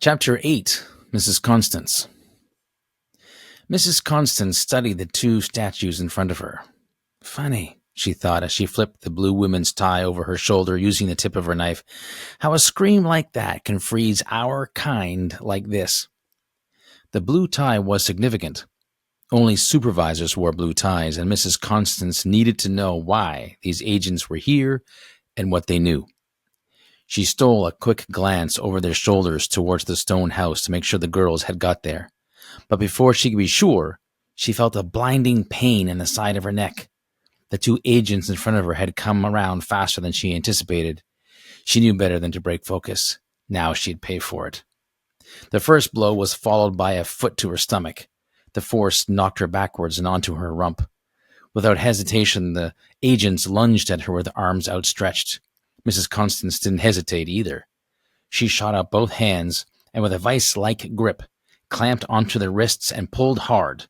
Chapter 8, Mrs. Constance. Mrs. Constance studied the two statues in front of her. Funny, she thought as she flipped the blue women's tie over her shoulder using the tip of her knife, how a scream like that can freeze our kind like this. The blue tie was significant. Only supervisors wore blue ties, and Mrs. Constance needed to know why these agents were here and what they knew. She stole a quick glance over their shoulders towards the stone house to make sure the girls had got there. But before she could be sure, she felt a blinding pain in the side of her neck. The two agents in front of her had come around faster than she anticipated. She knew better than to break focus. Now she'd pay for it. The first blow was followed by a foot to her stomach. The force knocked her backwards and onto her rump. Without hesitation, the agents lunged at her with arms outstretched. Mrs. Constance didn't hesitate either. She shot out both hands and with a vice-like grip, clamped onto their wrists and pulled hard.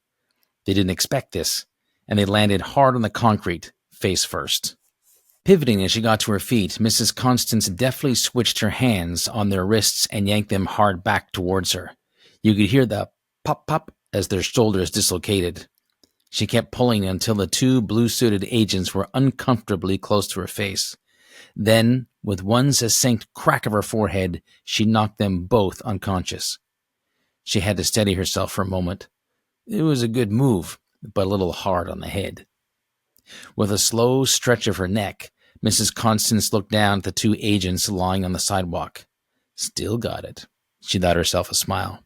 They didn't expect this, and they landed hard on the concrete, face first. Pivoting as she got to her feet, Mrs. Constance deftly switched her hands on their wrists and yanked them hard back towards her. You could hear the pop-pop as their shoulders dislocated. She kept pulling until the two blue-suited agents were uncomfortably close to her face. Then, with one succinct crack of her forehead, she knocked them both unconscious. She had to steady herself for a moment. It was a good move, but a little hard on the head. With a slow stretch of her neck, Mrs. Constance looked down at the two agents lying on the sidewalk. Still got it. She thought herself a smile.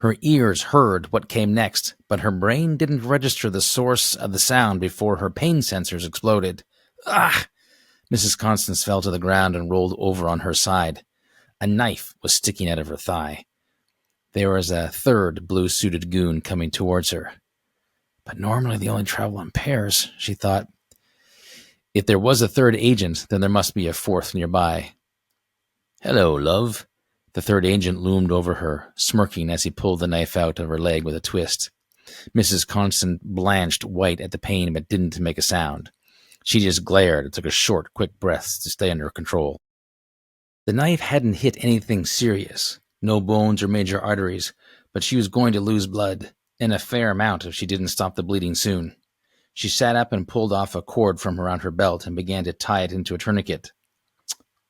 Her ears heard what came next, but her brain didn't register the source of the sound before her pain sensors exploded. Ah! Mrs. Constance fell to the ground and rolled over on her side. A knife was sticking out of her thigh. There was a third blue-suited goon coming towards her. But normally they only travel in pairs, she thought. If there was a third agent, then there must be a fourth nearby. Hello, love. The third agent loomed over her, smirking as he pulled the knife out of her leg with a twist. Mrs. Constance blanched white at the pain but didn't make a sound. She just glared and took a short, quick breath to stay under control. The knife hadn't hit anything serious, no bones or major arteries, but she was going to lose blood, and a fair amount if she didn't stop the bleeding soon. She sat up and pulled off a cord from around her belt and began to tie it into a tourniquet.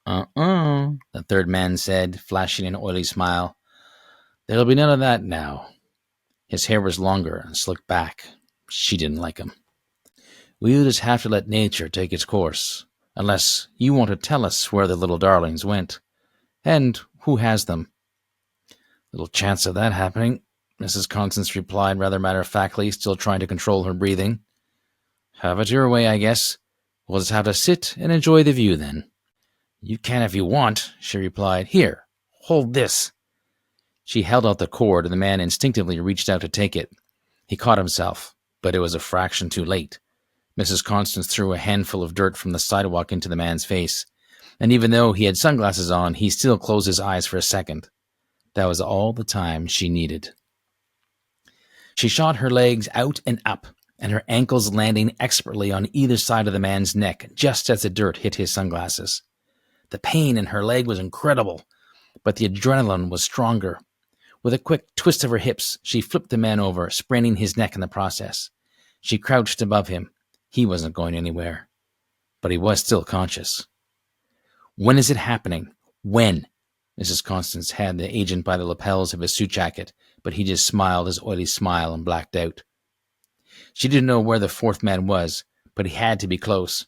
The third man said, flashing an oily smile. There'll be none of that now. His hair was longer and slicked back. She didn't like him. We'll just have to let nature take its course, unless you want to tell us where the little darlings went, and who has them. Little chance of that happening, Mrs. Constance replied rather matter-of-factly, still trying to control her breathing. Have it your way, I guess. We'll just have to sit and enjoy the view then. You can if you want, she replied. Here, hold this. She held out the cord, and the man instinctively reached out to take it. He caught himself, but it was a fraction too late. Mrs. Constance threw a handful of dirt from the sidewalk into the man's face, and even though he had sunglasses on, he still closed his eyes for a second. That was all the time she needed. She shot her legs out and up, and her ankles landing expertly on either side of the man's neck, just as the dirt hit his sunglasses. The pain in her leg was incredible, but the adrenaline was stronger. With a quick twist of her hips, she flipped the man over, spraining his neck in the process. She crouched above him. He wasn't going anywhere, but he was still conscious. When is it happening? When? Mrs. Constance had the agent by the lapels of his suit jacket, but he just smiled his oily smile and blacked out. She didn't know where the fourth man was, but he had to be close.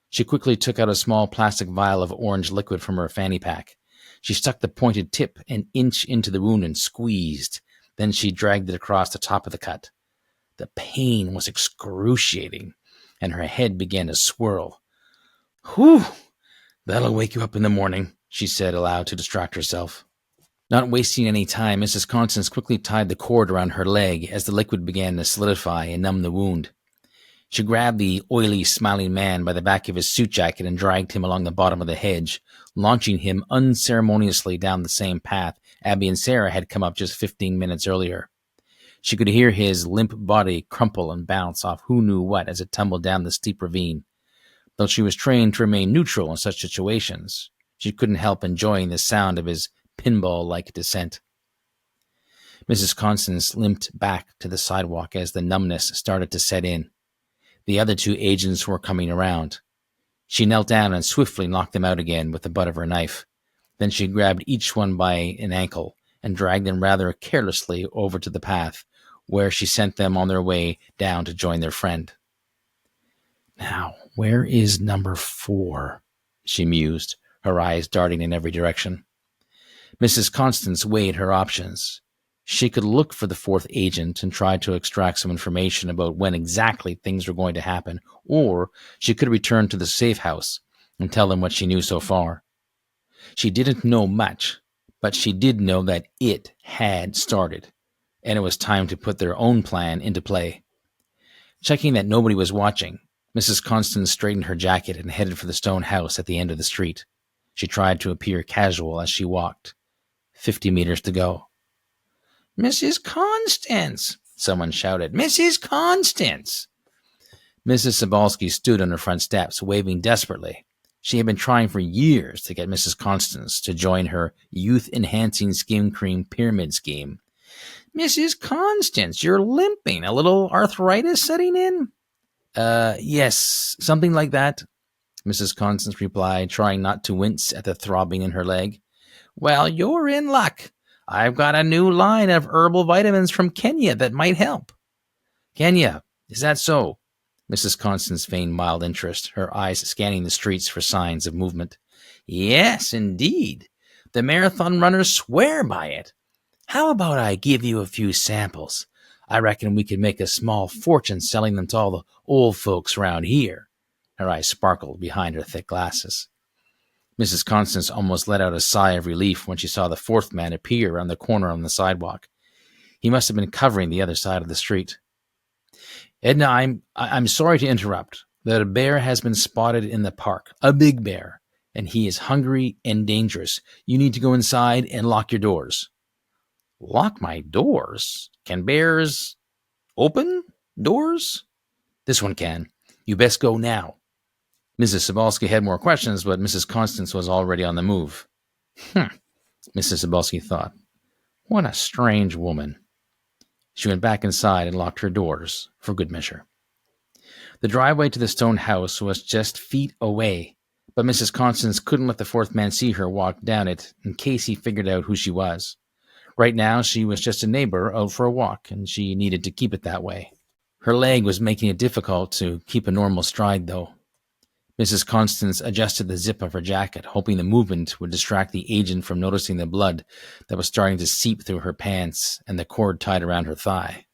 She quickly took out a small plastic vial of orange liquid from her fanny pack. She stuck the pointed tip an inch into the wound and squeezed. Then she dragged it across the top of the cut. The pain was excruciating, and her head began to swirl. Whew! That'll wake you up in the morning, she said aloud to distract herself. Not wasting any time, Mrs. Constance quickly tied the cord around her leg as the liquid began to solidify and numb the wound. She grabbed the oily, smiling man by the back of his suit jacket and dragged him along the bottom of the hedge, launching him unceremoniously down the same path Abby and Sarah had come up just 15 minutes earlier. She could hear his limp body crumple and bounce off who knew what as it tumbled down the steep ravine. Though she was trained to remain neutral in such situations, she couldn't help enjoying the sound of his pinball-like descent. Mrs. Constance limped back to the sidewalk as the numbness started to set in. The other two agents were coming around. She knelt down and swiftly knocked them out again with the butt of her knife. Then she grabbed each one by an ankle and dragged them rather carelessly over to the path, where she sent them on their way down to join their friend. "Now, where is number 4? She mused, her eyes darting in every direction. Mrs. Constance weighed her options. She could look for the 4th agent and try to extract some information about when exactly things were going to happen, or she could return to the safe house and tell them what she knew so far. She didn't know much, but she did know that it had started, and it was time to put their own plan into play. Checking that nobody was watching, Mrs. Constance straightened her jacket and headed for the stone house at the end of the street. She tried to appear casual as she walked. 50 meters to go. "Mrs. Constance!" someone shouted. "Mrs. Constance!" Mrs. Cebulski stood on her front steps, waving desperately. She had been trying for years to get Mrs. Constance to join her youth-enhancing skim cream pyramid scheme. "Mrs. Constance, you're limping. A little arthritis setting in?" Yes, something like that," Mrs. Constance replied, trying not to wince at the throbbing in her leg. "Well, you're in luck. I've got a new line of herbal vitamins from Kenya that might help." "Kenya, is that so?" Mrs. Constance feigned mild interest, her eyes scanning the streets for signs of movement. "Yes, indeed. The marathon runners swear by it. How about I give you a few samples? I reckon we could make a small fortune selling them to all the old folks round here." Her eyes sparkled behind her thick glasses. Mrs. Constance almost let out a sigh of relief when she saw the 4th man appear around the corner on the sidewalk. He must have been covering the other side of the street. "Edna, I'm sorry to interrupt, but a bear has been spotted in the park, a big bear, and he is hungry and dangerous. You need to go inside and lock your doors." "Lock my doors? Can bears open doors?" "This one can. You best go now." Mrs. Cebulski had more questions, but Mrs. Constance was already on the move. Mrs. Cebulski thought. What a strange woman. She went back inside and locked her doors, for good measure. The driveway to the stone house was just feet away, but Mrs. Constance couldn't let the 4th man see her walk down it in case he figured out who she was. Right now, she was just a neighbor out for a walk, and she needed to keep it that way. Her leg was making it difficult to keep a normal stride, though. Mrs. Constance adjusted the zip of her jacket, hoping the movement would distract the agent from noticing the blood that was starting to seep through her pants and the cord tied around her thigh.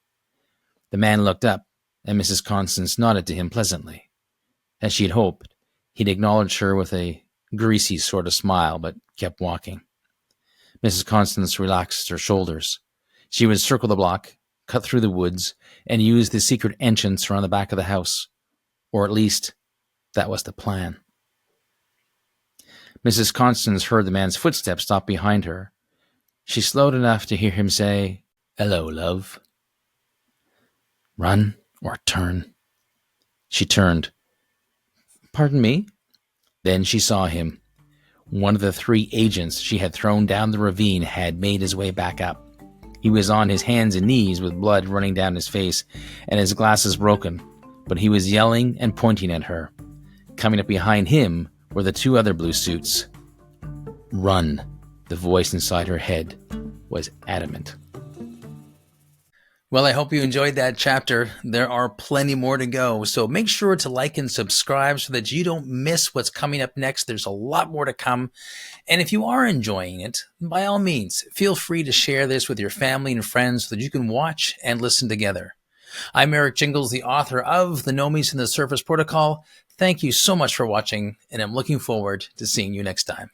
The man looked up, and Mrs. Constance nodded to him pleasantly. As she had hoped, he'd acknowledged her with a greasy sort of smile, but kept walking. Mrs. Constance relaxed her shoulders. She would circle the block, cut through the woods, and use the secret entrance around the back of the house. Or at least, that was the plan. Mrs. Constance heard the man's footsteps stop behind her. She slowed enough to hear him say, "Hello, love." "Run or turn?" She turned. "Pardon me?" Then she saw him. One of the 3 agents she had thrown down the ravine had made his way back up. He was on his hands and knees with blood running down his face and his glasses broken, but he was yelling and pointing at her. Coming up behind him were the 2 other blue suits. "Run," the voice inside her head was adamant. Well, I hope you enjoyed that chapter. There are plenty more to go, so make sure to like and subscribe so that you don't miss what's coming up next. There's a lot more to come. And if you are enjoying it, by all means, feel free to share this with your family and friends so that you can watch and listen together. I'm Eric Jingles, the author of The Nomies and the Surface Protocol. Thank you so much for watching, and I'm looking forward to seeing you next time.